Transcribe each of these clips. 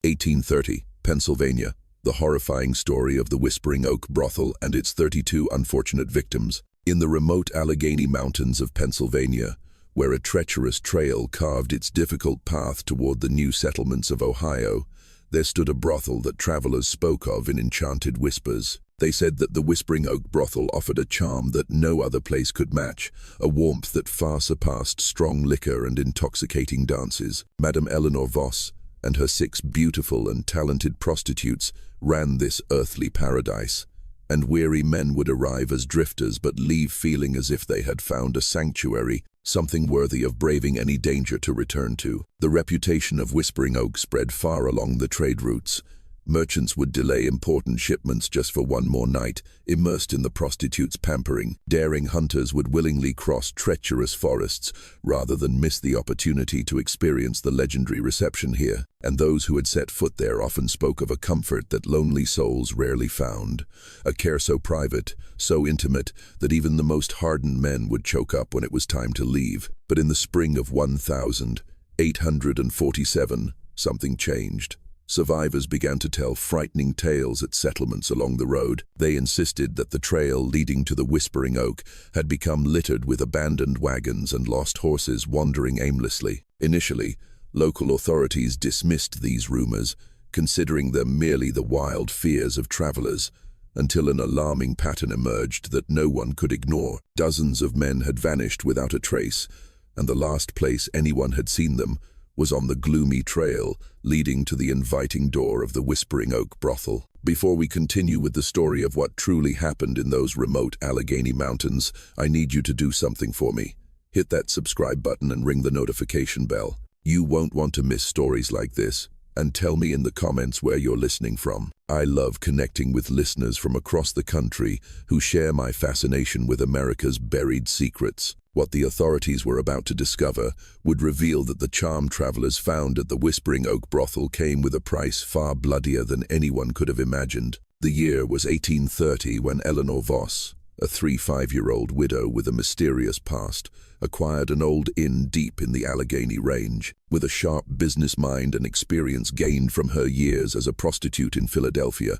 1830, Pennsylvania. The horrifying story of the Whispering Oak Brothel and its 32 unfortunate victims. In the remote Allegheny Mountains of Pennsylvania, where a treacherous trail carved its difficult path toward the new settlements of Ohio, there stood a brothel that travelers spoke of in enchanted whispers. They said that the Whispering Oak Brothel offered a charm that no other place could match, a warmth that far surpassed strong liquor and intoxicating dances. Madame Eleanor Voss and her 6 beautiful and talented prostitutes ran this earthly paradise, and weary men would arrive as drifters but leave feeling as if they had found a sanctuary, something worthy of braving any danger to return to. The reputation of Whispering Oak spread far along the trade routes. Merchants would delay important shipments just for one more night, immersed in the prostitutes' pampering. Daring hunters would willingly cross treacherous forests rather than miss the opportunity to experience the legendary reception here. And those who had set foot there often spoke of a comfort that lonely souls rarely found, a care so private, so intimate, that even the most hardened men would choke up when it was time to leave. But in the spring of 1847, something changed. Survivors began to tell frightening tales at settlements along the road. They insisted that the trail leading to the Whispering Oak had become littered with abandoned wagons and lost horses wandering aimlessly. Initially, local authorities dismissed these rumors, considering them merely the wild fears of travelers, until an alarming pattern emerged that no one could ignore. Dozens of men had vanished without a trace, and the last place anyone had seen them was on the gloomy trail leading to the inviting door of the Whispering Oak Brothel. Before we continue with the story of what truly happened in those remote Allegheny Mountains, I need you to do something for me. Hit that subscribe button and ring the notification bell. You won't want to miss stories like this. And tell me in the comments where you're listening from. I love connecting with listeners from across the country who share my fascination with America's buried secrets. What the authorities were about to discover would reveal that the charm travelers found at the Whispering Oak Brothel came with a price far bloodier than anyone could have imagined. The year was 1830 when Eleanor Voss, a 35-year-old widow with a mysterious past, acquired an old inn deep in the Allegheny Range. With a sharp business mind and experience gained from her years as a prostitute in Philadelphia,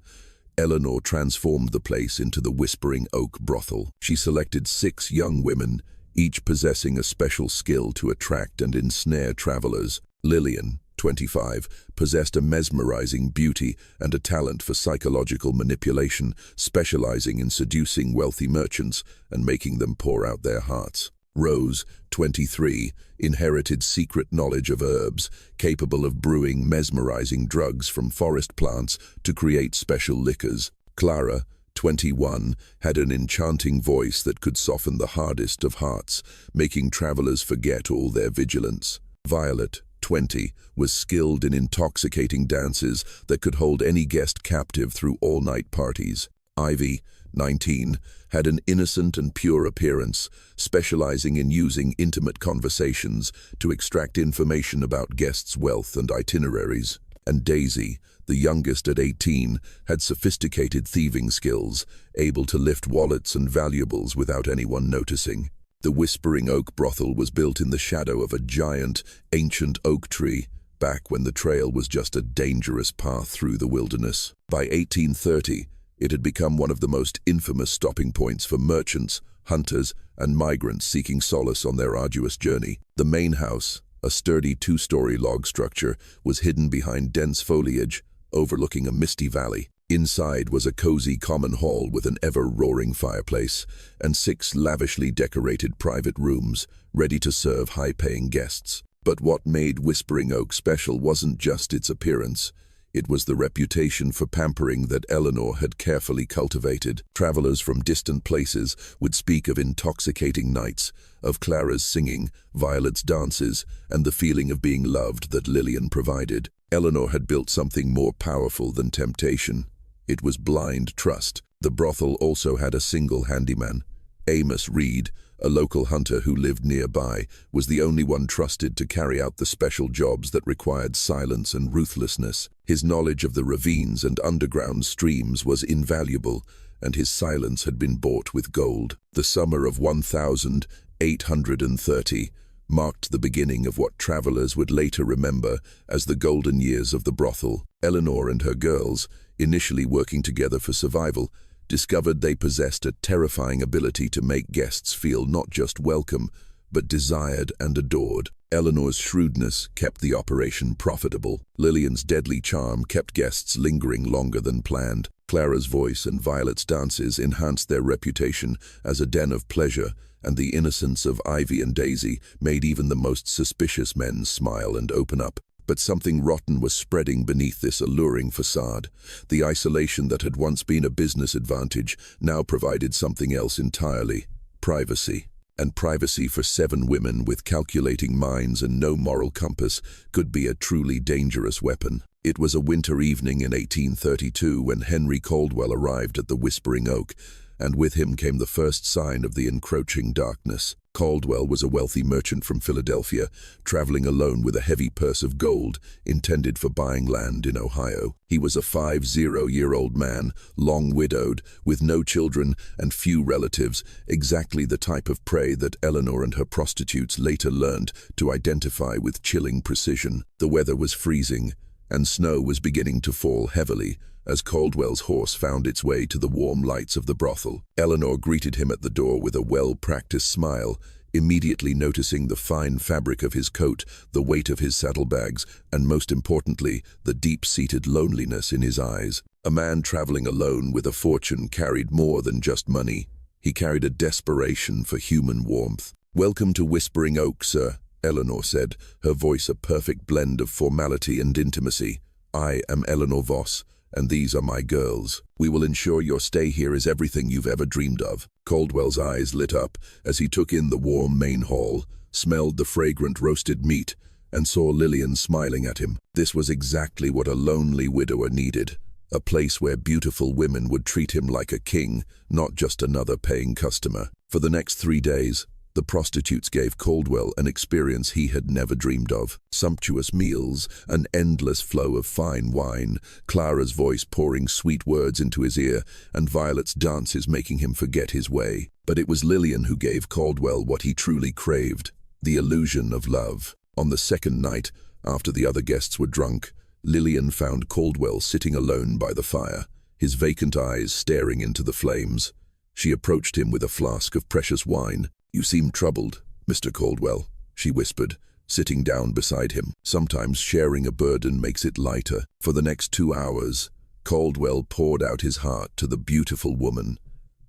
Eleanor transformed the place into the Whispering Oak Brothel. She selected 6 young women, each possessing a special skill to attract and ensnare travelers. Lillian, 25, possessed a mesmerizing beauty and a talent for psychological manipulation, specializing in seducing wealthy merchants and making them pour out their hearts. Rose, 23, inherited secret knowledge of herbs, capable of brewing mesmerizing drugs from forest plants to create special liquors. Clara, 21, had an enchanting voice that could soften the hardest of hearts, making travelers forget all their vigilance. Violet, 20, was skilled in intoxicating dances that could hold any guest captive through all-night parties. Ivy, 19, had an innocent and pure appearance, specializing in using intimate conversations to extract information about guests' wealth and itineraries. And Daisy, the youngest at 18, had sophisticated thieving skills, able to lift wallets and valuables without anyone noticing. The Whispering Oak Brothel was built in the shadow of a giant, ancient oak tree, back when the trail was just a dangerous path through the wilderness. By 1830, it had become one of the most infamous stopping points for merchants, hunters, and migrants seeking solace on their arduous journey. The main house, a sturdy 2-story log structure, was hidden behind dense foliage, overlooking a misty valley. Inside was a cozy common hall with an ever-roaring fireplace and 6 lavishly decorated private rooms, ready to serve high-paying guests. But what made Whispering Oak special wasn't just its appearance. It was the reputation for pampering that Eleanor had carefully cultivated. Travelers from distant places would speak of intoxicating nights, of Clara's singing, Violet's dances, and the feeling of being loved that Lillian provided. Eleanor had built something more powerful than temptation. It was blind trust. The brothel also had a single handyman. Amos Reed, a local hunter who lived nearby, was the only one trusted to carry out the special jobs that required silence and ruthlessness. His knowledge of the ravines and underground streams was invaluable, and his silence had been bought with gold. The summer of 1830, marked the beginning of what travelers would later remember as the golden years of the brothel. Eleanor and her girls, initially working together for survival, discovered they possessed a terrifying ability to make guests feel not just welcome, but desired and adored. Eleanor's shrewdness kept the operation profitable. Lillian's deadly charm kept guests lingering longer than planned. Clara's voice and Violet's dances enhanced their reputation as a den of pleasure, and the innocence of Ivy and Daisy made even the most suspicious men smile and open up. But something rotten was spreading beneath this alluring facade. The isolation that had once been a business advantage now provided something else entirely: privacy. And privacy for 7 women with calculating minds and no moral compass could be a truly dangerous weapon. It was a winter evening in 1832 when Henry Caldwell arrived at the Whispering Oak, and with him came the first sign of the encroaching darkness. Caldwell was a wealthy merchant from Philadelphia, traveling alone with a heavy purse of gold intended for buying land in Ohio. He was a 50-year-old man, long widowed, with no children and few relatives, exactly the type of prey that Eleanor and her prostitutes later learned to identify with chilling precision. The weather was freezing, and snow was beginning to fall heavily as Caldwell's horse found its way to the warm lights of the brothel. Eleanor greeted him at the door with a well-practiced smile, immediately noticing the fine fabric of his coat, the weight of his saddlebags, and most importantly, the deep-seated loneliness in his eyes. A man traveling alone with a fortune carried more than just money. He carried a desperation for human warmth. "Welcome to Whispering Oak, sir," Eleanor said, her voice a perfect blend of formality and intimacy. "I am Eleanor Voss, and these are my girls. We will ensure your stay here is everything you've ever dreamed of." Caldwell's eyes lit up as he took in the warm main hall, smelled the fragrant roasted meat, and saw Lillian smiling at him. This was exactly what a lonely widower needed, a place where beautiful women would treat him like a king, not just another paying customer. For the next 3 days, the prostitutes gave Caldwell an experience he had never dreamed of. Sumptuous meals, an endless flow of fine wine, Clara's voice pouring sweet words into his ear, and Violet's dances making him forget his way. But it was Lillian who gave Caldwell what he truly craved: the illusion of love. On the second night, after the other guests were drunk, Lillian found Caldwell sitting alone by the fire, his vacant eyes staring into the flames. She approached him with a flask of precious wine. "You seem troubled, Mr. Caldwell," she whispered, sitting down beside him. "Sometimes sharing a burden makes it lighter." For the next 2 hours, Caldwell poured out his heart to the beautiful woman.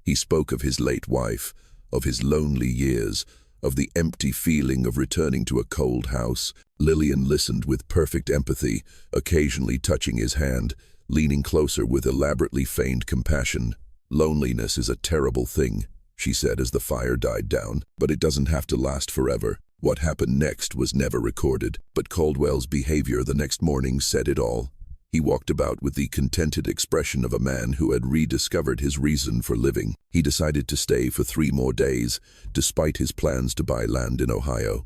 He spoke of his late wife, of his lonely years, of the empty feeling of returning to a cold house. Lillian listened with perfect empathy, occasionally touching his hand, leaning closer with elaborately feigned compassion. "Loneliness is a terrible thing," she said as the fire died down, "but it doesn't have to last forever." What happened next was never recorded, but Caldwell's behavior the next morning said it all. He walked about with the contented expression of a man who had rediscovered his reason for living. He decided to stay for 3 more days, despite his plans to buy land in Ohio.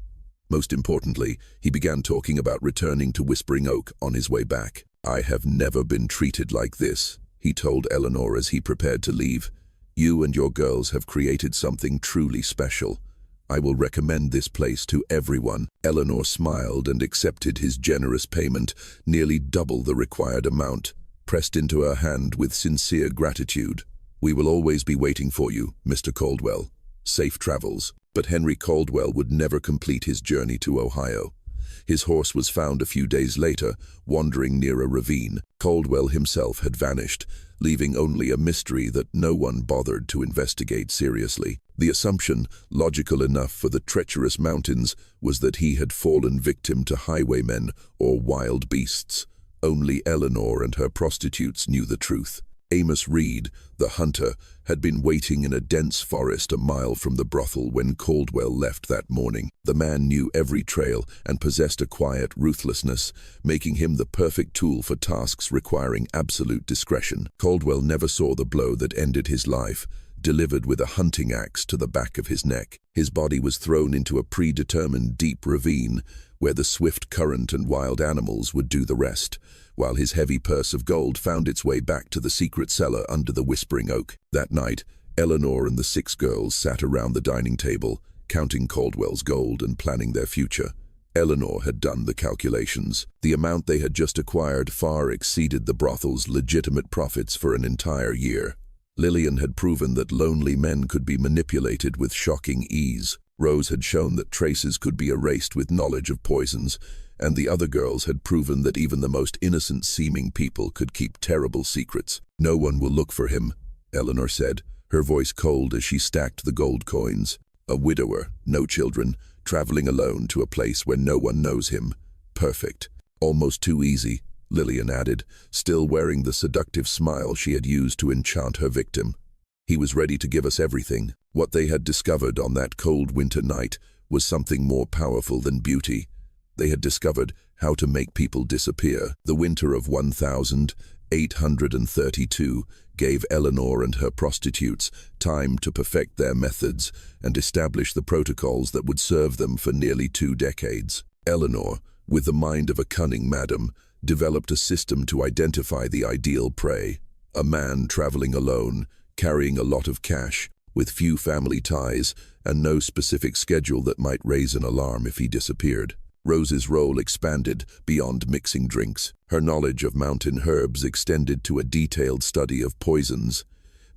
Most importantly, he began talking about returning to Whispering Oak on his way back. "I have never been treated like this," he told Eleanor as he prepared to leave. "You and your girls have created something truly special. I will recommend this place to everyone." Eleanor smiled and accepted his generous payment, nearly double the required amount, pressed into her hand with sincere gratitude. "We will always be waiting for you, Mr. Caldwell. Safe travels." But Henry Caldwell would never complete his journey to Ohio. His horse was found a few days later, wandering near a ravine. Caldwell himself had vanished, leaving only a mystery that no one bothered to investigate seriously. The assumption, logical enough for the treacherous mountains, was that he had fallen victim to highwaymen or wild beasts. Only Eleanor and her prostitutes knew the truth. Amos Reed, the hunter, had been waiting in a dense forest a mile from the brothel when Caldwell left that morning. The man knew every trail and possessed a quiet ruthlessness, making him the perfect tool for tasks requiring absolute discretion. Caldwell never saw the blow that ended his life, delivered with a hunting axe to the back of his neck. His body was thrown into a predetermined deep ravine, where the swift current and wild animals would do the rest, while his heavy purse of gold found its way back to the secret cellar under the Whispering Oak. That night, Eleanor and the 6 girls sat around the dining table, counting Caldwell's gold and planning their future. Eleanor had done the calculations. The amount they had just acquired far exceeded the brothel's legitimate profits for an entire year. Lillian had proven that lonely men could be manipulated with shocking ease. Rose had shown that traces could be erased with knowledge of poisons, and the other girls had proven that even the most innocent-seeming people could keep terrible secrets. "No one will look for him," Eleanor said, her voice cold as she stacked the gold coins. "A widower, no children, traveling alone to a place where no one knows him. Perfect. Almost too easy," Lillian added, still wearing the seductive smile she had used to enchant her victim. "He was ready to give us everything." What they had discovered on that cold winter night was something more powerful than beauty. They had discovered how to make people disappear. The winter of 1832 gave Eleanor and her prostitutes time to perfect their methods and establish the protocols that would serve them for nearly 2 decades. Eleanor, with the mind of a cunning madam, developed a system to identify the ideal prey. A man traveling alone, carrying a lot of cash, with few family ties, and no specific schedule that might raise an alarm if he disappeared. Rose's role expanded beyond mixing drinks. Her knowledge of mountain herbs extended to a detailed study of poisons.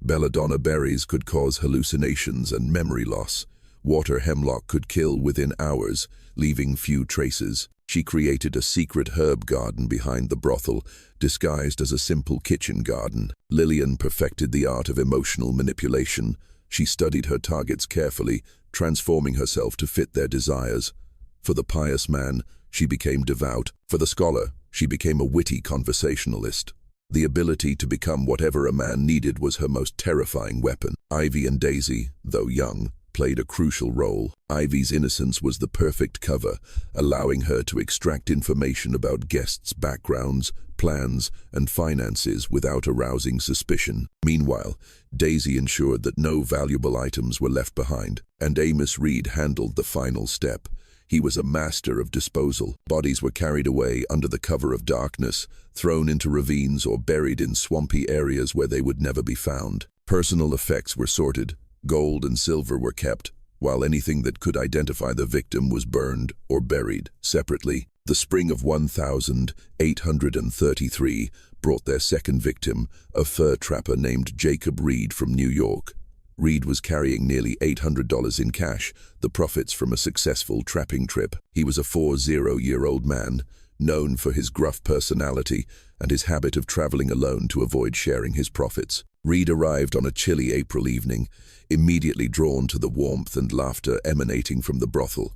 Belladonna berries could cause hallucinations and memory loss. Water hemlock could kill within hours, leaving few traces. She created a secret herb garden behind the brothel, disguised as a simple kitchen garden. Lillian perfected the art of emotional manipulation. She studied her targets carefully, transforming herself to fit their desires. For the pious man, she became devout. For the scholar, she became a witty conversationalist. The ability to become whatever a man needed was her most terrifying weapon. Ivy and Daisy, though young, played a crucial role. Ivy's innocence was the perfect cover, allowing her to extract information about guests' backgrounds, plans, and finances without arousing suspicion. Meanwhile, Daisy ensured that no valuable items were left behind, and Amos Reed handled the final step. He was a master of disposal. Bodies were carried away under the cover of darkness, thrown into ravines or buried in swampy areas where they would never be found. Personal effects were sorted. Gold and silver were kept, while anything that could identify the victim was burned or buried separately. The spring of 1833 brought their second victim, a fur trapper named Jacob Reed from New York. Reed was carrying nearly $800 in cash, the profits from a successful trapping trip. He was a 40-year-old man, known for his gruff personality and his habit of traveling alone to avoid sharing his profits. Reed arrived on a chilly April evening, immediately drawn to the warmth and laughter emanating from the brothel.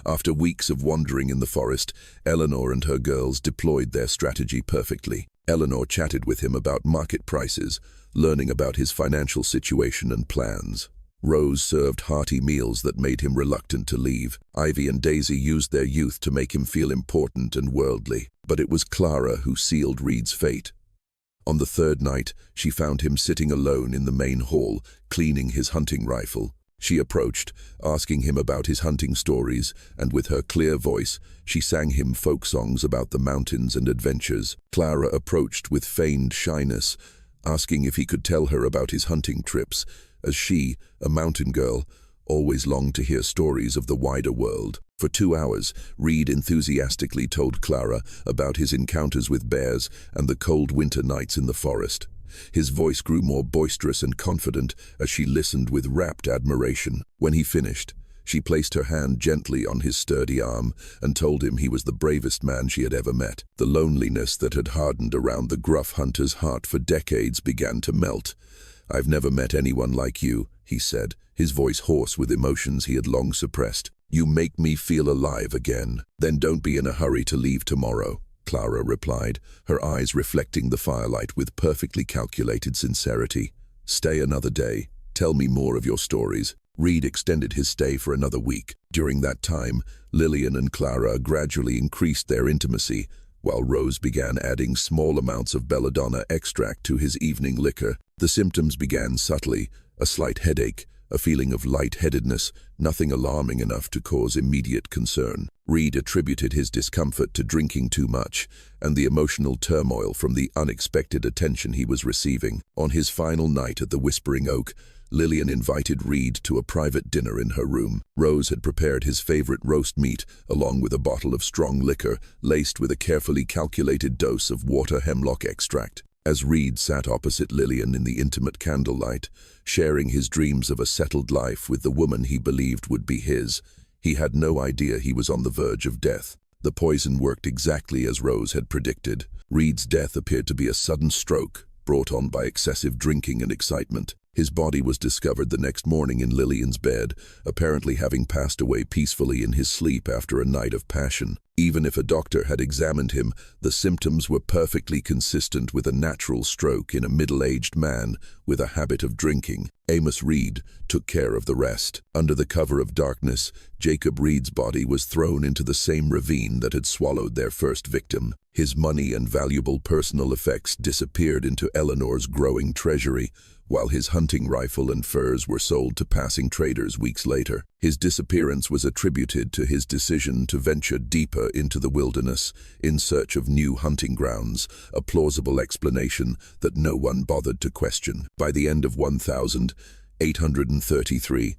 After weeks of wandering in the forest, Eleanor and her girls deployed their strategy perfectly. Eleanor chatted with him about market prices, learning about his financial situation and plans. Rose served hearty meals that made him reluctant to leave. Ivy and Daisy used their youth to make him feel important and worldly. But it was Clara who sealed Reed's fate. On the third night, she found him sitting alone in the main hall, cleaning his hunting rifle. She approached, asking him about his hunting stories, and with her clear voice, she sang him folk songs about the mountains and adventures. Clara approached with feigned shyness, asking if he could tell her about his hunting trips, as she, a mountain girl, always longed to hear stories of the wider world. For 2 hours, Reed enthusiastically told Clara about his encounters with bears and the cold winter nights in the forest. His voice grew more boisterous and confident as she listened with rapt admiration. When he finished, she placed her hand gently on his sturdy arm and told him he was the bravest man she had ever met. The loneliness that had hardened around the gruff hunter's heart for decades began to melt. "I've never met anyone like you," he said, his voice hoarse with emotions he had long suppressed. "You make me feel alive again." "Then don't be in a hurry to leave tomorrow," Clara replied, her eyes reflecting the firelight with perfectly calculated sincerity. "Stay another day. Tell me more of your stories." Reed extended his stay for another week. During that time, Lillian and Clara gradually increased their intimacy, while Rose began adding small amounts of belladonna extract to his evening liquor. The symptoms began subtly: a slight headache, a feeling of lightheadedness, nothing alarming enough to cause immediate concern. Reed attributed his discomfort to drinking too much and the emotional turmoil from the unexpected attention he was receiving. On his final night at the Whispering Oak, Lillian invited Reed to a private dinner in her room. Rose had prepared his favorite roast meat, along with a bottle of strong liquor, laced with a carefully calculated dose of water hemlock extract. As Reed sat opposite Lillian in the intimate candlelight, sharing his dreams of a settled life with the woman he believed would be his, he had no idea he was on the verge of death. The poison worked exactly as Rose had predicted. Reed's death appeared to be a sudden stroke, brought on by excessive drinking and excitement. His body was discovered the next morning in Lillian's bed, apparently having passed away peacefully in his sleep after a night of passion. Even if a doctor had examined him, the symptoms were perfectly consistent with a natural stroke in a middle-aged man with a habit of drinking. Amos Reed took care of the rest. Under the cover of darkness, Jacob Reed's body was thrown into the same ravine that had swallowed their first victim. His money and valuable personal effects disappeared into Eleanor's growing treasury, while his hunting rifle and furs were sold to passing traders weeks later. His disappearance was attributed to his decision to venture deeper into the wilderness in search of new hunting grounds, a plausible explanation that no one bothered to question. By the end of 1833,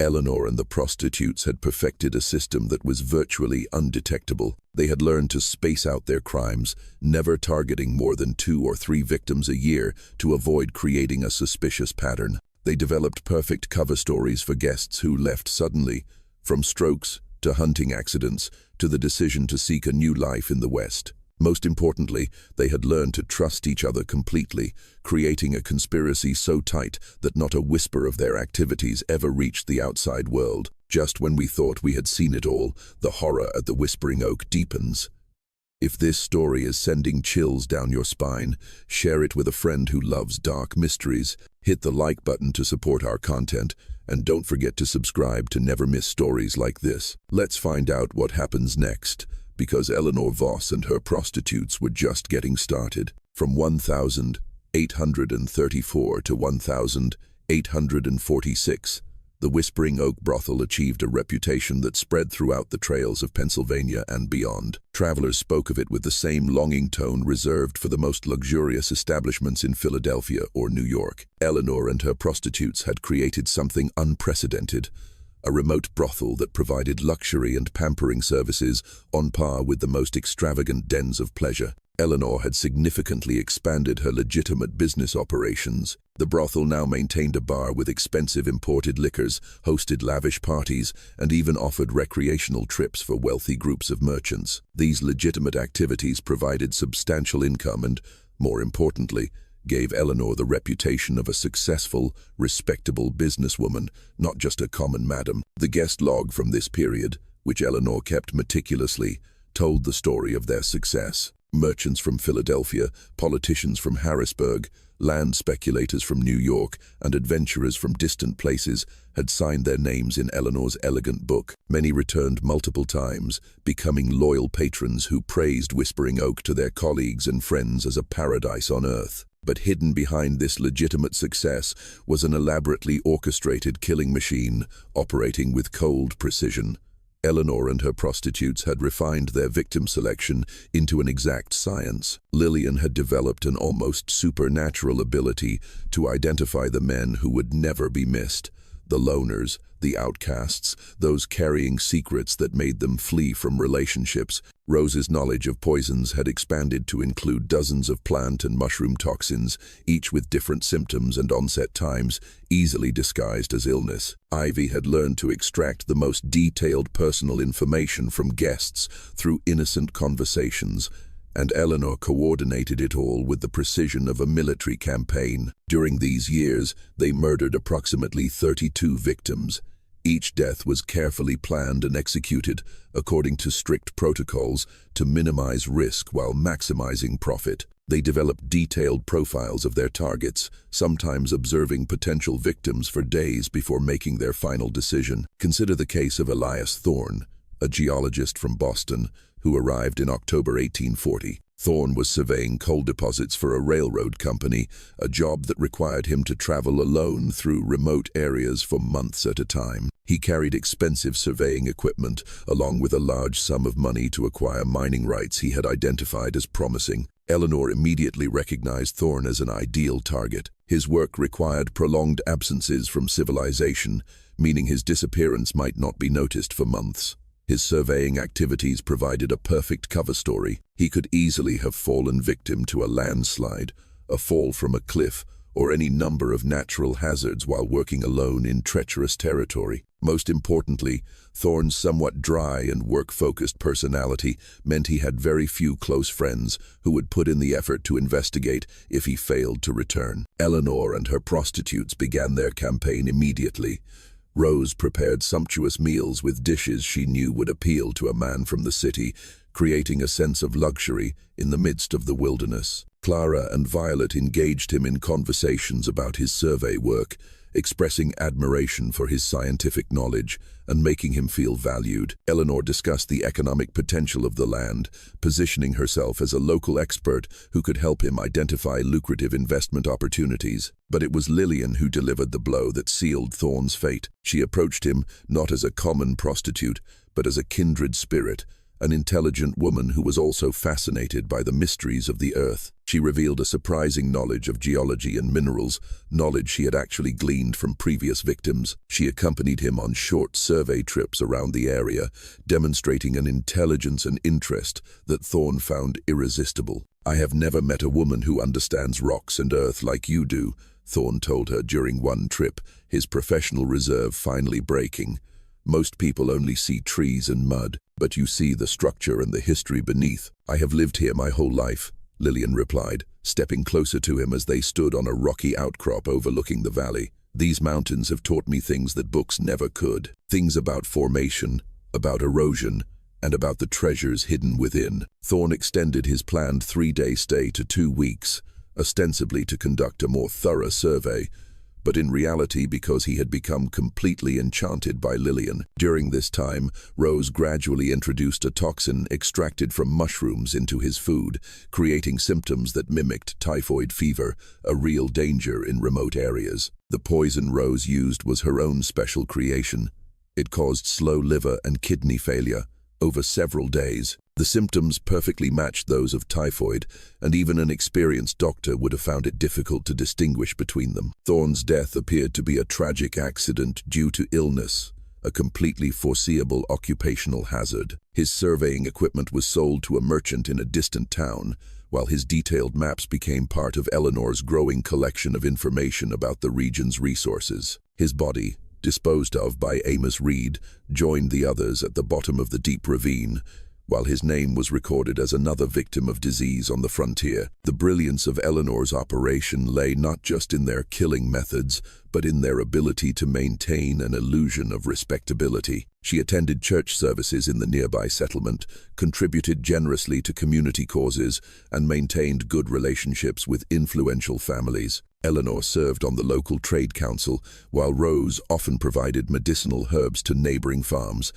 Eleanor and the prostitutes had perfected a system that was virtually undetectable. They had learned to space out their crimes, never targeting more than 2 or 3 victims a year to avoid creating a suspicious pattern. They developed perfect cover stories for guests who left suddenly, from strokes to hunting accidents to the decision to seek a new life in the West. Most importantly, they had learned to trust each other completely, creating a conspiracy so tight that not a whisper of their activities ever reached the outside world. Just when we thought we had seen it all, the horror at the Whispering Oak deepens. If this story is sending chills down your spine, share it with a friend who loves dark mysteries. Hit the like button to support our content, and don't forget to subscribe to never miss stories like this. Let's find out what happens next, because Eleanor Voss and her prostitutes were just getting started. From 1834 to 1846, the Whispering Oak brothel achieved a reputation that spread throughout the trails of Pennsylvania and beyond. Travelers spoke of it with the same longing tone reserved for the most luxurious establishments in Philadelphia or New York. Eleanor and her prostitutes had created something unprecedented, a remote brothel that provided luxury and pampering services on par with the most extravagant dens of pleasure. Eleanor had significantly expanded her legitimate business operations. The brothel now maintained a bar with expensive imported liquors, hosted lavish parties, and even offered recreational trips for wealthy groups of merchants. These legitimate activities provided substantial income and, more importantly, gave Eleanor the reputation of a successful, respectable businesswoman, not just a common madam. The guest log from this period, which Eleanor kept meticulously, told the story of their success. Merchants from Philadelphia, politicians from Harrisburg, land speculators from New York, and adventurers from distant places had signed their names in Eleanor's elegant book. Many returned multiple times, becoming loyal patrons who praised Whispering Oak to their colleagues and friends as a paradise on earth. But hidden behind this legitimate success was an elaborately orchestrated killing machine operating with cold precision. Eleanor and her prostitutes had refined their victim selection into an exact science. Lillian had developed an almost supernatural ability to identify the men who would never be missed, the loners, the outcasts, those carrying secrets that made them flee from relationships. Rose's knowledge of poisons had expanded to include dozens of plant and mushroom toxins, each with different symptoms and onset times, easily disguised as illness. Ivy had learned to extract the most detailed personal information from guests through innocent conversations, and Eleanor coordinated it all with the precision of a military campaign. During these years, they murdered approximately 32 victims. Each death was carefully planned and executed according to strict protocols to minimize risk while maximizing profit. They developed detailed profiles of their targets, sometimes observing potential victims for days before making their final decision. Consider the case of Elias Thorne, a geologist from Boston who arrived in October 1840. Thorne was surveying coal deposits for a railroad company, a job that required him to travel alone through remote areas for months at a time. He carried expensive surveying equipment, along with a large sum of money to acquire mining rights he had identified as promising. Eleanor immediately recognized Thorne as an ideal target. His work required prolonged absences from civilization, meaning his disappearance might not be noticed for months. His surveying activities provided a perfect cover story. He could easily have fallen victim to a landslide, a fall from a cliff, or any number of natural hazards while working alone in treacherous territory. Most importantly, Thorne's somewhat dry and work-focused personality meant he had very few close friends who would put in the effort to investigate if he failed to return. Eleanor and her prostitutes began their campaign immediately. Rose prepared sumptuous meals with dishes she knew would appeal to a man from the city, creating a sense of luxury in the midst of the wilderness. Clara and Violet engaged him in conversations about his survey work, expressing admiration for his scientific knowledge and making him feel valued. Eleanor discussed the economic potential of the land, positioning herself as a local expert who could help him identify lucrative investment opportunities. But it was Lillian who delivered the blow that sealed Thorne's fate. She approached him not as a common prostitute, but as a kindred spirit, an intelligent woman who was also fascinated by the mysteries of the earth. She revealed a surprising knowledge of geology and minerals, knowledge she had actually gleaned from previous victims. She accompanied him on short survey trips around the area, demonstrating an intelligence and interest that Thorne found irresistible. "I have never met a woman who understands rocks and earth like you do," Thorne told her during one trip, his professional reserve finally breaking. "Most people only see trees and mud, but you see the structure and the history beneath." "I have lived here my whole life," Lillian replied, stepping closer to him as they stood on a rocky outcrop overlooking the valley. "These mountains have taught me things that books never could. Things about formation, about erosion, and about the treasures hidden within." Thorne extended his planned 3-day stay to 2 weeks, ostensibly to conduct a more thorough survey, but in reality because he had become completely enchanted by Lillian. During this time, Rose gradually introduced a toxin extracted from mushrooms into his food, creating symptoms that mimicked typhoid fever, a real danger in remote areas. The poison Rose used was her own special creation. It caused slow liver and kidney failure over several days. The symptoms perfectly matched those of typhoid, and even an experienced doctor would have found it difficult to distinguish between them. Thorne's death appeared to be a tragic accident due to illness, a completely foreseeable occupational hazard. His surveying equipment was sold to a merchant in a distant town, while his detailed maps became part of Eleanor's growing collection of information about the region's resources. His body, disposed of by Amos Reed, joined the others at the bottom of the deep ravine, while his name was recorded as another victim of disease on the frontier. The brilliance of Eleanor's operation lay not just in their killing methods, but in their ability to maintain an illusion of respectability. She attended church services in the nearby settlement, contributed generously to community causes, and maintained good relationships with influential families. Eleanor served on the local trade council, while Rose often provided medicinal herbs to neighboring farms.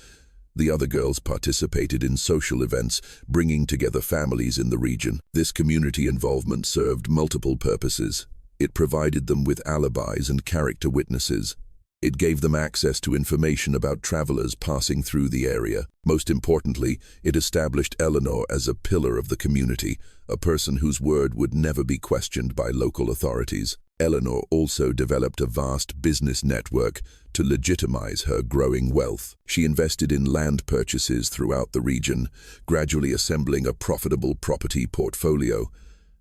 The other girls participated in social events, bringing together families in the region. This community involvement served multiple purposes. It provided them with alibis and character witnesses. It gave them access to information about travelers passing through the area. Most importantly, it established Eleanor as a pillar of the community, a person whose word would never be questioned by local authorities. Eleanor also developed a vast business network to legitimize her growing wealth. She invested in land purchases throughout the region, gradually assembling a profitable property portfolio.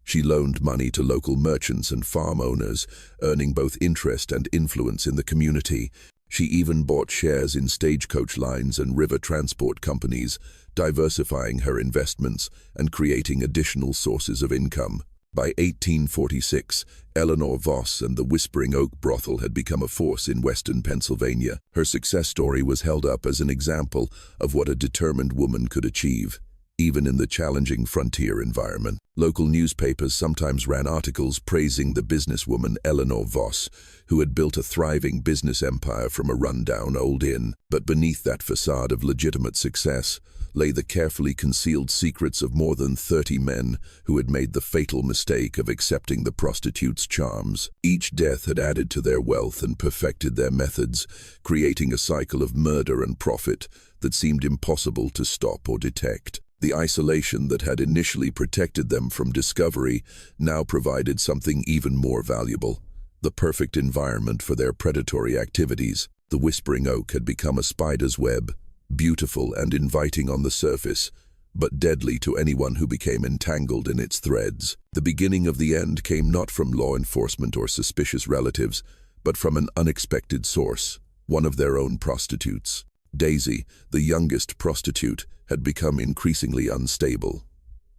She loaned money to local merchants and farm owners, earning both interest and influence in the community. She even bought shares in stagecoach lines and river transport companies, diversifying her investments and creating additional sources of income. By 1846, Eleanor Voss and the Whispering Oak Brothel had become a force in western Pennsylvania. Her success story was held up as an example of what a determined woman could achieve, even in the challenging frontier environment. Local newspapers sometimes ran articles praising the businesswoman Eleanor Voss, who had built a thriving business empire from a rundown old inn. But beneath that facade of legitimate success lay the carefully concealed secrets of more than 30 men who had made the fatal mistake of accepting the prostitute's charms. Each death had added to their wealth and perfected their methods, creating a cycle of murder and profit that seemed impossible to stop or detect. The isolation that had initially protected them from discovery now provided something even more valuable: the perfect environment for their predatory activities. The Whispering Oak had become a spider's web, beautiful and inviting on the surface, but deadly to anyone who became entangled in its threads. The beginning of the end came not from law enforcement or suspicious relatives, but from an unexpected source, one of their own prostitutes. Daisy, the youngest prostitute, had become increasingly unstable.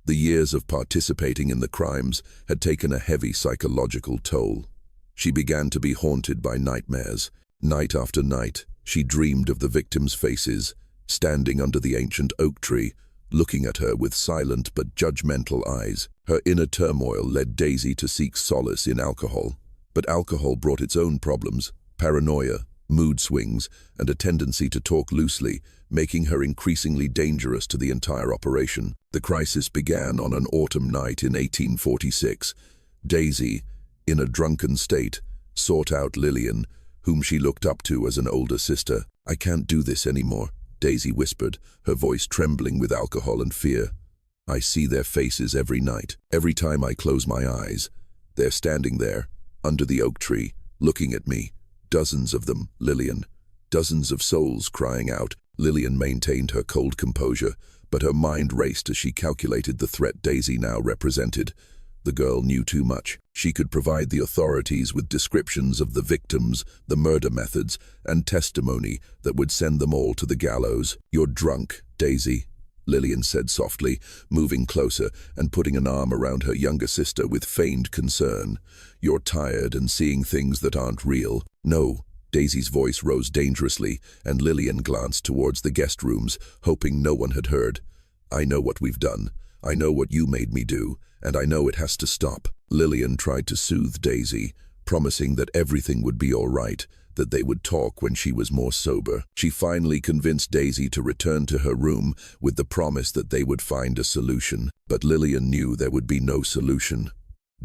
The years of participating in the crimes had taken a heavy psychological toll. She began to be haunted by nightmares. Night after night, she dreamed of the victims' faces, standing under the ancient oak tree, looking at her with silent but judgmental eyes. Her inner turmoil led Daisy to seek solace in alcohol. But alcohol brought its own problems: paranoia, mood swings, and a tendency to talk loosely, making her increasingly dangerous to the entire operation. The crisis began on an autumn night in 1846. Daisy, in a drunken state, sought out Lillian, whom she looked up to as an older sister. "I can't do this anymore," Daisy whispered, her voice trembling with alcohol and fear. "I see their faces every night. Every time I close my eyes, they're standing there, under the oak tree, looking at me. Dozens of them, Lillian. Dozens of souls crying out." Lillian maintained her cold composure, but her mind raced as she calculated the threat Daisy now represented. The girl knew too much. She could provide the authorities with descriptions of the victims, the murder methods, and testimony that would send them all to the gallows. "You're drunk, Daisy," Lillian said softly, moving closer and putting an arm around her younger sister with feigned concern. "You're tired and seeing things that aren't real." "No." Daisy's voice rose dangerously, and Lillian glanced towards the guest rooms, hoping no one had heard. "I know what we've done. I know what you made me do, and I know it has to stop." Lillian tried to soothe Daisy, promising that everything would be all right, that they would talk when she was more sober. She finally convinced Daisy to return to her room with the promise that they would find a solution. But Lillian knew there would be no solution.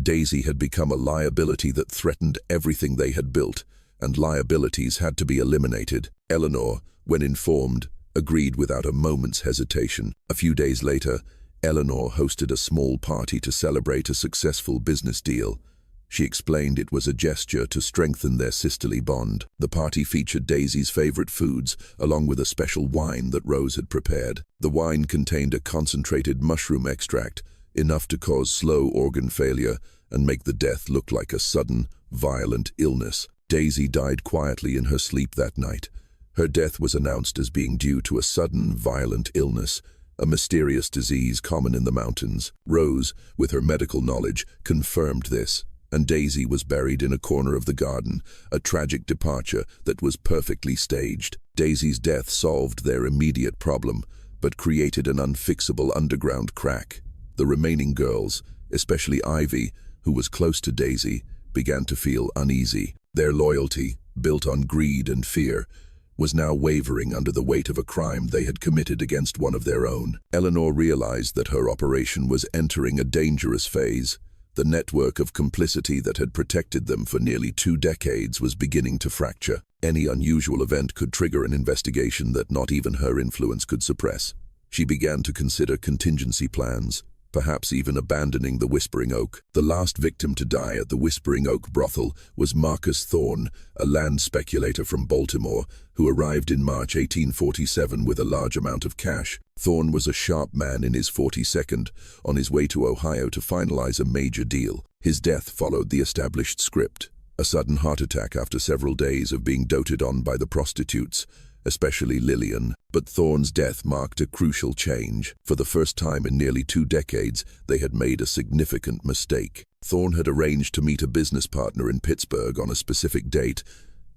Daisy had become a liability that threatened everything they had built, and liabilities had to be eliminated. Eleanor, when informed, agreed without a moment's hesitation. A few days later, Eleanor hosted a small party to celebrate a successful business deal. She explained it was a gesture to strengthen their sisterly bond. The party featured Daisy's favorite foods, along with a special wine that Rose had prepared. The wine contained a concentrated mushroom extract, enough to cause slow organ failure and make the death look like a sudden, violent illness. Daisy died quietly in her sleep that night. Her death was announced as being due to a sudden, violent illness, a mysterious disease common in the mountains. Rose, with her medical knowledge, confirmed this, and Daisy was buried in a corner of the garden, a tragic departure that was perfectly staged. Daisy's death solved their immediate problem, but created an unfixable underground crack. The remaining girls, especially Ivy, who was close to Daisy, began to feel uneasy. Their loyalty, built on greed and fear, was now wavering under the weight of a crime they had committed against one of their own. Eleanor realized that her operation was entering a dangerous phase. The network of complicity that had protected them for nearly 2 decades was beginning to fracture. Any unusual event could trigger an investigation that not even her influence could suppress. She began to consider contingency plans, perhaps even abandoning the Whispering Oak. The last victim to die at the Whispering Oak brothel was Marcus Thorne, a land speculator from Baltimore, who arrived in March 1847 with a large amount of cash. Thorne was a sharp man in his 42nd, on his way to Ohio to finalize a major deal. His death followed the established script: a sudden heart attack after several days of being doted on by the prostitutes, especially Lillian. But Thorne's death marked a crucial change. For the first time in nearly 2 decades, they had made a significant mistake. Thorne had arranged to meet a business partner in Pittsburgh on a specific date,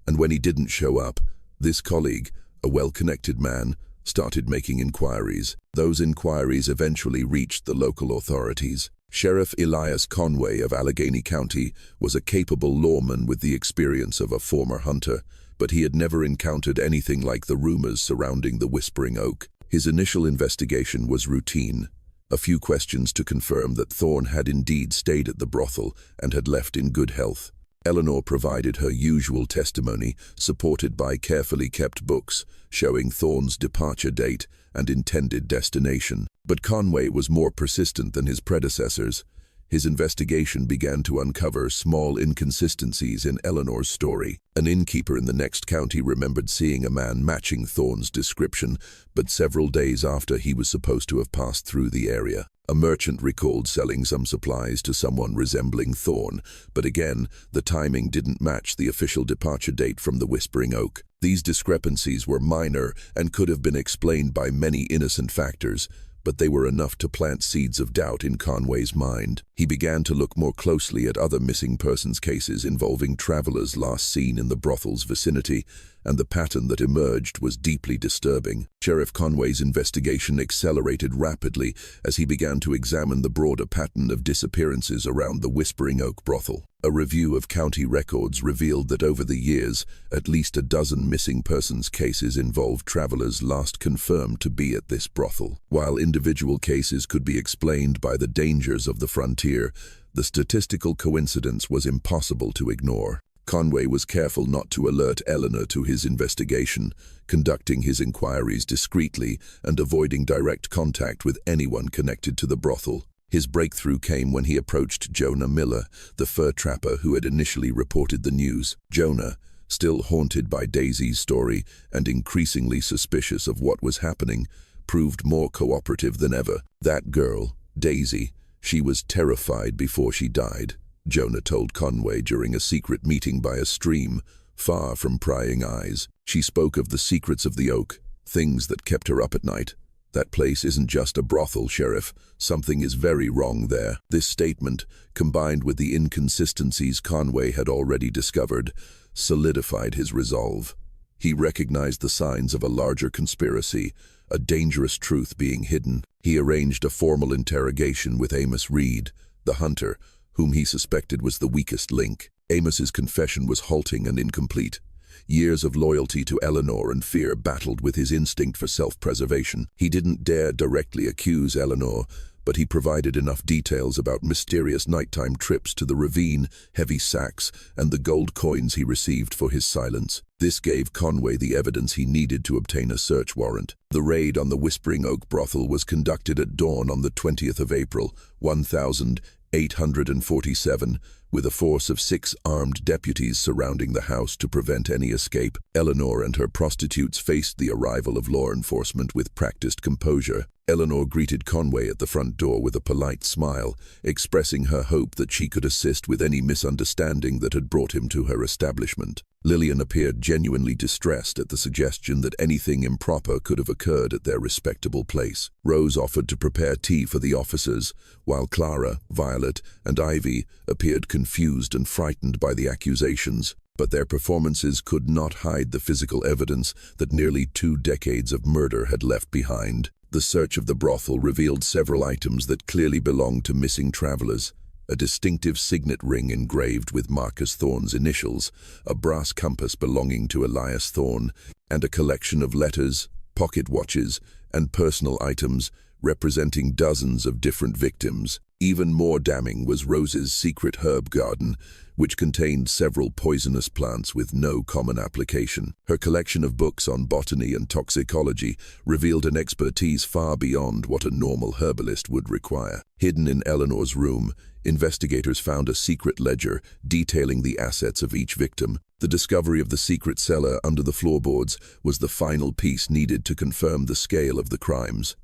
and when he didn't show up, this colleague, a well-connected man, started making inquiries. Those inquiries eventually reached the local authorities. Sheriff Elias Conway of Allegheny County was a capable lawman with the experience of a former hunter, but he had never encountered anything like the rumors surrounding the Whispering Oak. His initial investigation was routine. A few questions to confirm that Thorne had indeed stayed at the brothel and had left in good health. Eleanor provided her usual testimony, supported by carefully kept books, showing Thorne's departure date and intended destination. But Conway was more persistent than his predecessors. His investigation began to uncover small inconsistencies in Eleanor's story. An innkeeper in the next county remembered seeing a man matching Thorne's description, but several days after he was supposed to have passed through the area. A merchant recalled selling some supplies to someone resembling Thorne, but again, the timing didn't match the official departure date from the Whispering Oak. These discrepancies were minor and could have been explained by many innocent factors, but they were enough to plant seeds of doubt in Conway's mind. He began to look more closely at other missing persons cases involving travelers last seen in the brothel's vicinity, and the pattern that emerged was deeply disturbing. Sheriff Conway's investigation accelerated rapidly as he began to examine the broader pattern of disappearances around the Whispering Oak brothel. A review of county records revealed that over the years, at least a dozen missing persons cases involved travelers last confirmed to be at this brothel. While individual cases could be explained by the dangers of the frontier, the statistical coincidence was impossible to ignore. Conway was careful not to alert Eleanor to his investigation, conducting his inquiries discreetly and avoiding direct contact with anyone connected to the brothel. His breakthrough came when he approached Jonah Miller, the fur trapper who had initially reported the news. Jonah, still haunted by Daisy's story and increasingly suspicious of what was happening, proved more cooperative than ever. That girl, Daisy, she was terrified before she died, Jonah told Conway during a secret meeting by a stream, far from prying eyes. She spoke of the secrets of the oak, things that kept her up at night. That place isn't just a brothel, Sheriff. Something is very wrong there. This statement, combined with the inconsistencies Conway had already discovered, solidified his resolve. He recognized the signs of a larger conspiracy, a dangerous truth being hidden. He arranged a formal interrogation with Amos Reed, the hunter, whom he suspected was the weakest link. Amos's confession was halting and incomplete. Years of loyalty to Eleanor and fear battled with his instinct for self-preservation. He didn't dare directly accuse Eleanor, but he provided enough details about mysterious nighttime trips to the ravine, heavy sacks, and the gold coins he received for his silence. This gave Conway the evidence he needed to obtain a search warrant. The raid on the Whispering Oak brothel was conducted at dawn on the 20th of April, 1847, with a force of 6 armed deputies surrounding the house to prevent any escape. Eleanor and her prostitutes faced the arrival of law enforcement with practiced composure. Eleanor greeted Conway at the front door with a polite smile, expressing her hope that she could assist with any misunderstanding that had brought him to her establishment. Lillian appeared genuinely distressed at the suggestion that anything improper could have occurred at their respectable place. Rose offered to prepare tea for the officers, while Clara, Violet, and Ivy appeared confused and frightened by the accusations. But their performances could not hide the physical evidence that nearly 2 decades of murder had left behind. The search of the brothel revealed several items that clearly belonged to missing travelers. A distinctive signet ring engraved with Marcus Thorne's initials, a brass compass belonging to Elias Thorne, and a collection of letters, pocket watches, and personal items representing dozens of different victims. Even more damning was Rose's secret herb garden, which contained several poisonous plants with no common application. Her collection of books on botany and toxicology revealed an expertise far beyond what a normal herbalist would require. Hidden in Eleanor's room, investigators found a secret ledger detailing the assets of each victim. The discovery of the secret cellar under the floorboards was the final piece needed to confirm the scale of the crimes.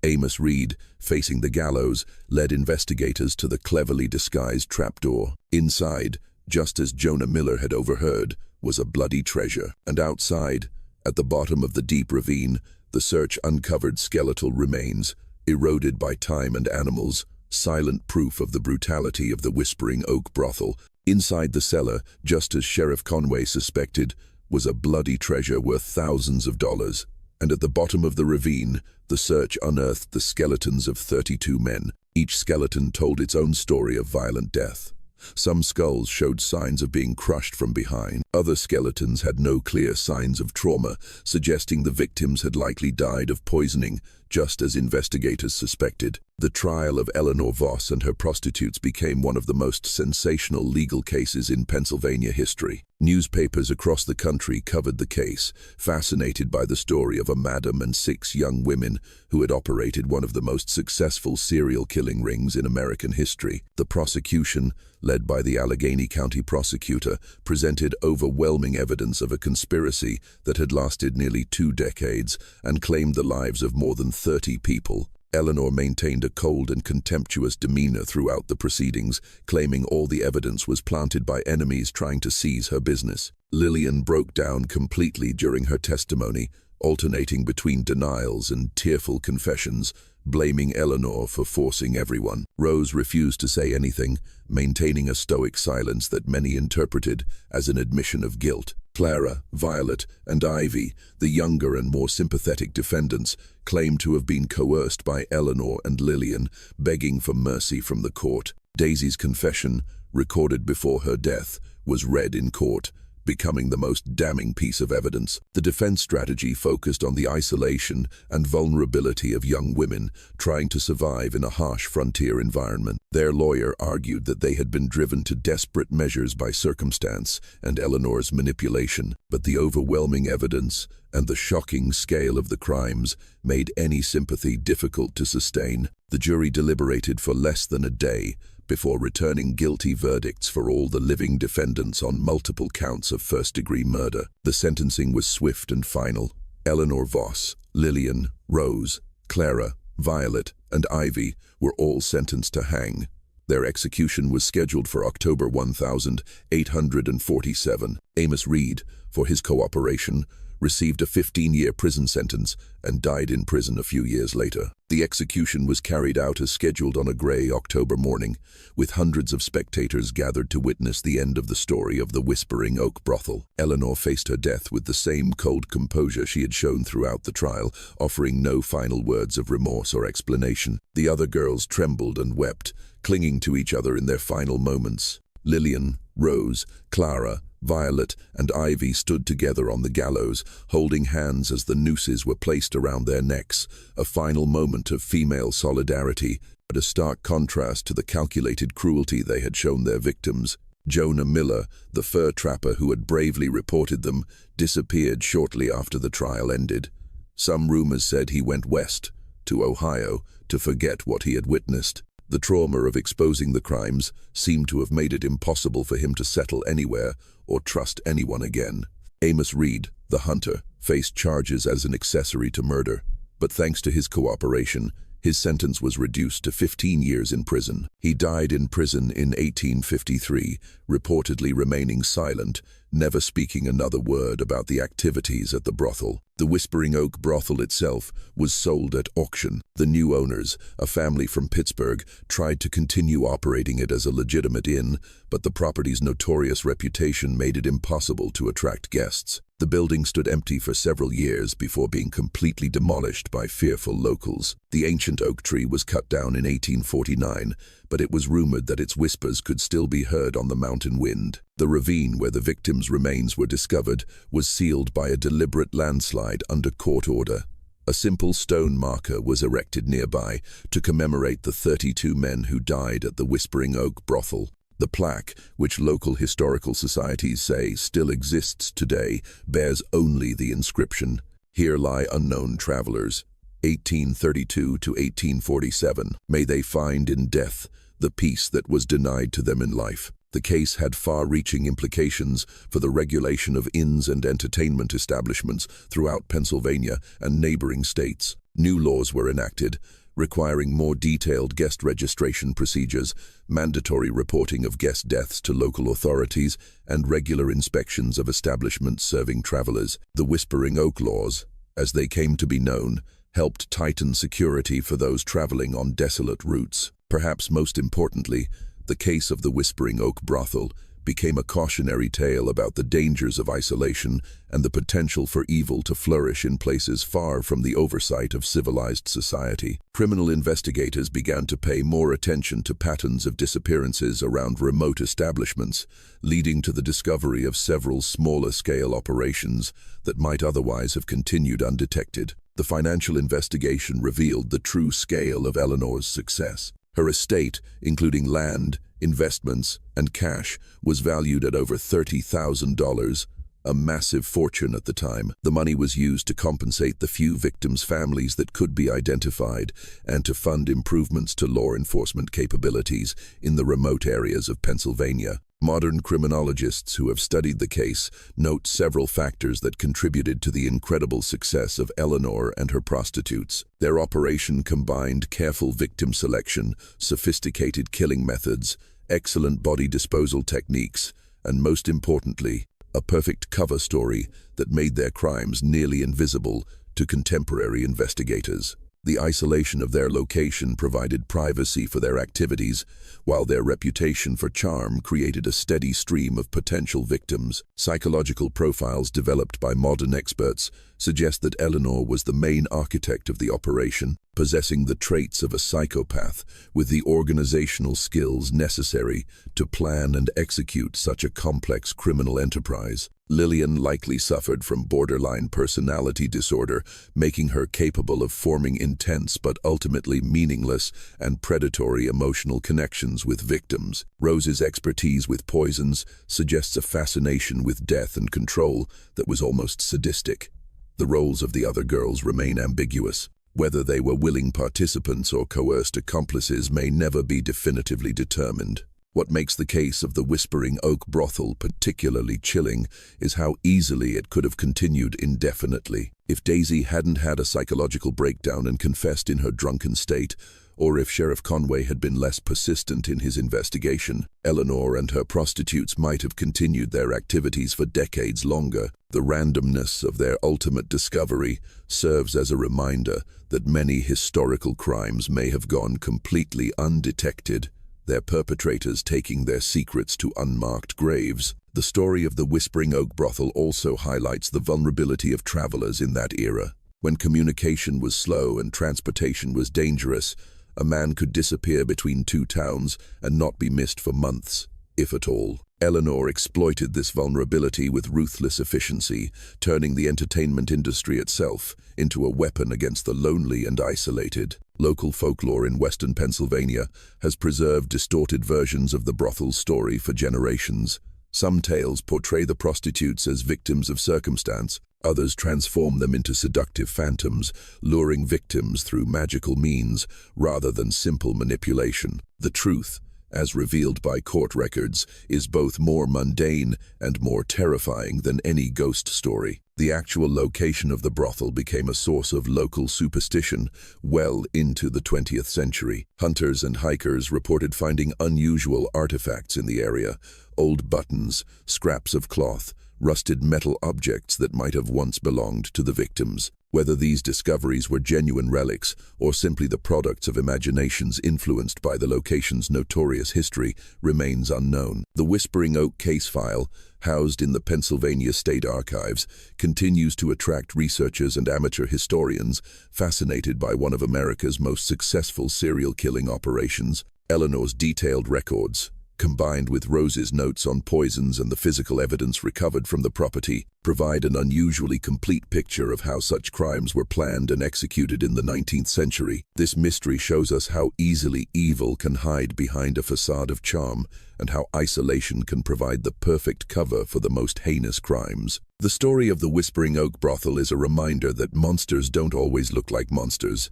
Amos Reed, facing the gallows, led investigators to the cleverly disguised trapdoor. Inside, just as Jonah Miller had overheard, was a bloody treasure. And outside, at the bottom of the deep ravine, the search uncovered skeletal remains, eroded by time and animals, silent proof of the brutality of the Whispering Oak brothel. Inside the cellar, just as Sheriff Conway suspected, was a bloody treasure worth thousands of dollars. And at the bottom of the ravine, the search unearthed the skeletons of 32 men. Each skeleton told its own story of violent death. Some skulls showed signs of being crushed from behind. Other skeletons had no clear signs of trauma, suggesting the victims had likely died of poisoning, just as investigators suspected. The trial of Eleanor Voss and her prostitutes became one of the most sensational legal cases in Pennsylvania history. Newspapers across the country covered the case, fascinated by the story of a madam and 6 young women who had operated one of the most successful serial killing rings in American history. The prosecution, led by the Allegheny County prosecutor, presented overwhelming evidence of a conspiracy that had lasted nearly 2 decades and claimed the lives of more than 30 people. Eleanor maintained a cold and contemptuous demeanor throughout the proceedings, claiming all the evidence was planted by enemies trying to seize her business. Lillian broke down completely during her testimony, alternating between denials and tearful confessions, blaming Eleanor for forcing everyone. Rose refused to say anything, maintaining a stoic silence that many interpreted as an admission of guilt. Clara, Violet, and Ivy, the younger and more sympathetic defendants, claimed to have been coerced by Eleanor and Lillian, begging for mercy from the court. Daisy's confession, recorded before her death, was read in court, becoming the most damning piece of evidence. The defense strategy focused on the isolation and vulnerability of young women trying to survive in a harsh frontier environment. Their lawyer argued that they had been driven to desperate measures by circumstance and Eleanor's manipulation, but the overwhelming evidence and the shocking scale of the crimes made any sympathy difficult to sustain. The jury deliberated for less than a day before returning guilty verdicts for all the living defendants on multiple counts of first-degree murder. The sentencing was swift and final. Eleanor Voss, Lillian, Rose, Clara, Violet, and Ivy were all sentenced to hang. Their execution was scheduled for October 1847. Amos Reed, for his cooperation, received a 15-year prison sentence and died in prison a few years later. The execution was carried out as scheduled on a gray October morning, with hundreds of spectators gathered to witness the end of the story of the Whispering Oak Brothel. Eleanor faced her death with the same cold composure she had shown throughout the trial, offering no final words of remorse or explanation. The other girls trembled and wept, clinging to each other in their final moments. Lillian, Rose, Clara, Violet, and Ivy stood together on the gallows, holding hands as the nooses were placed around their necks, a final moment of female solidarity, but a stark contrast to the calculated cruelty they had shown their victims. Jonah Miller, the fur trapper who had bravely reported them, disappeared shortly after the trial ended. Some rumors said he went west, to Ohio, to forget what he had witnessed. The trauma of exposing the crimes seemed to have made it impossible for him to settle anywhere or trust anyone again. Amos Reed, the hunter, faced charges as an accessory to murder, but thanks to his cooperation, his sentence was reduced to 15 years in prison. He died in prison in 1853, reportedly remaining silent, never speaking another word about the activities at the brothel. The Whispering Oak Brothel itself was sold at auction. The new owners, a family from Pittsburgh, tried to continue operating it as a legitimate inn, but the property's notorious reputation made it impossible to attract guests. The building stood empty for several years before being completely demolished by fearful locals. The ancient oak tree was cut down in 1849, but it was rumored that its whispers could still be heard on the mountain wind. The ravine where the victims' remains were discovered was sealed by a deliberate landslide under court order. A simple stone marker was erected nearby to commemorate the 32 men who died at the Whispering Oak Brothel. The plaque, which local historical societies say still exists today, bears only the inscription, "Here lie unknown travelers, 1832 to 1847. May they find in death the peace that was denied to them in life." The case had far-reaching implications for the regulation of inns and entertainment establishments throughout Pennsylvania and neighboring states. New laws were enacted, requiring more detailed guest registration procedures, mandatory reporting of guest deaths to local authorities, and regular inspections of establishments serving travelers. The Whispering Oak laws, as they came to be known, helped tighten security for those traveling on desolate routes. Perhaps most importantly, the case of the Whispering Oak Brothel became a cautionary tale about the dangers of isolation and the potential for evil to flourish in places far from the oversight of civilized society. Criminal investigators began to pay more attention to patterns of disappearances around remote establishments, leading to the discovery of several smaller-scale operations that might otherwise have continued undetected. The financial investigation revealed the true scale of Eleanor's success. Her estate, including land, investments, and cash, was valued at over $30,000, a massive fortune at the time. The money was used to compensate the few victims' families that could be identified and to fund improvements to law enforcement capabilities in the remote areas of Pennsylvania. Modern criminologists who have studied the case note several factors that contributed to the incredible success of Eleanor and her prostitutes. Their operation combined careful victim selection, sophisticated killing methods, excellent body disposal techniques, and most importantly, a perfect cover story that made their crimes nearly invisible to contemporary investigators. The isolation of their location provided privacy for their activities, while their reputation for charm created a steady stream of potential victims. Psychological profiles developed by modern experts suggest that Eleanor was the main architect of the operation, possessing the traits of a psychopath with the organizational skills necessary to plan and execute such a complex criminal enterprise. Lillian likely suffered from borderline personality disorder, making her capable of forming intense but ultimately meaningless and predatory emotional connections with victims. Rose's expertise with poisons suggests a fascination with death and control that was almost sadistic. The roles of the other girls remain ambiguous. Whether they were willing participants or coerced accomplices may never be definitively determined. What makes the case of the Whispering Oak brothel particularly chilling is how easily it could have continued indefinitely. If Daisy hadn't had a psychological breakdown and confessed in her drunken state, or if Sheriff Conway had been less persistent in his investigation, Eleanor and her prostitutes might have continued their activities for decades longer. The randomness of their ultimate discovery serves as a reminder that many historical crimes may have gone completely undetected, their perpetrators taking their secrets to unmarked graves. The story of the Whispering Oak brothel also highlights the vulnerability of travelers in that era. When communication was slow and transportation was dangerous, a man could disappear between two towns and not be missed for months, if at all. Eleanor exploited this vulnerability with ruthless efficiency, turning the entertainment industry itself into a weapon against the lonely and isolated. Local folklore in western Pennsylvania has preserved distorted versions of the brothel story for generations. Some tales portray the prostitutes as victims of circumstance, others transform them into seductive phantoms, luring victims through magical means rather than simple manipulation. The truth, as revealed by court records, is both more mundane and more terrifying than any ghost story. The actual location of the brothel became a source of local superstition well into the 20th century. Hunters and hikers reported finding unusual artifacts in the area: old buttons, scraps of cloth, rusted metal objects that might have once belonged to the victims. Whether these discoveries were genuine relics or simply the products of imaginations influenced by the location's notorious history remains unknown. The Whispering Oak case file, housed in the Pennsylvania State Archives, continues to attract researchers and amateur historians fascinated by one of America's most successful serial killing operations. Eleanor's detailed records, combined with Rose's notes on poisons and the physical evidence recovered from the property, provide an unusually complete picture of how such crimes were planned and executed in the 19th century. This mystery shows us how easily evil can hide behind a facade of charm, and how isolation can provide the perfect cover for the most heinous crimes. The story of the Whispering Oak brothel is a reminder that monsters don't always look like monsters.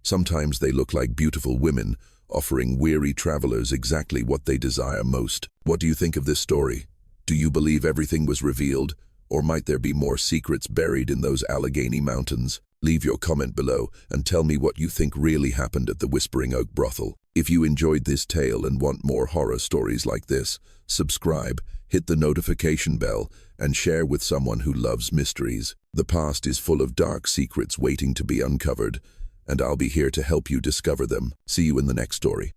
Sometimes they look like beautiful women, offering weary travelers exactly what they desire most. What do you think of this story? Do you believe everything was revealed, or might there be more secrets buried in those Allegheny mountains? Leave your comment below and tell me what you think really happened at the Whispering Oak brothel. If you enjoyed this tale and want more horror stories like this, subscribe, hit the notification bell, and share with someone who loves mysteries. The past is full of dark secrets waiting to be uncovered, and I'll be here to help you discover them. See you in the next story.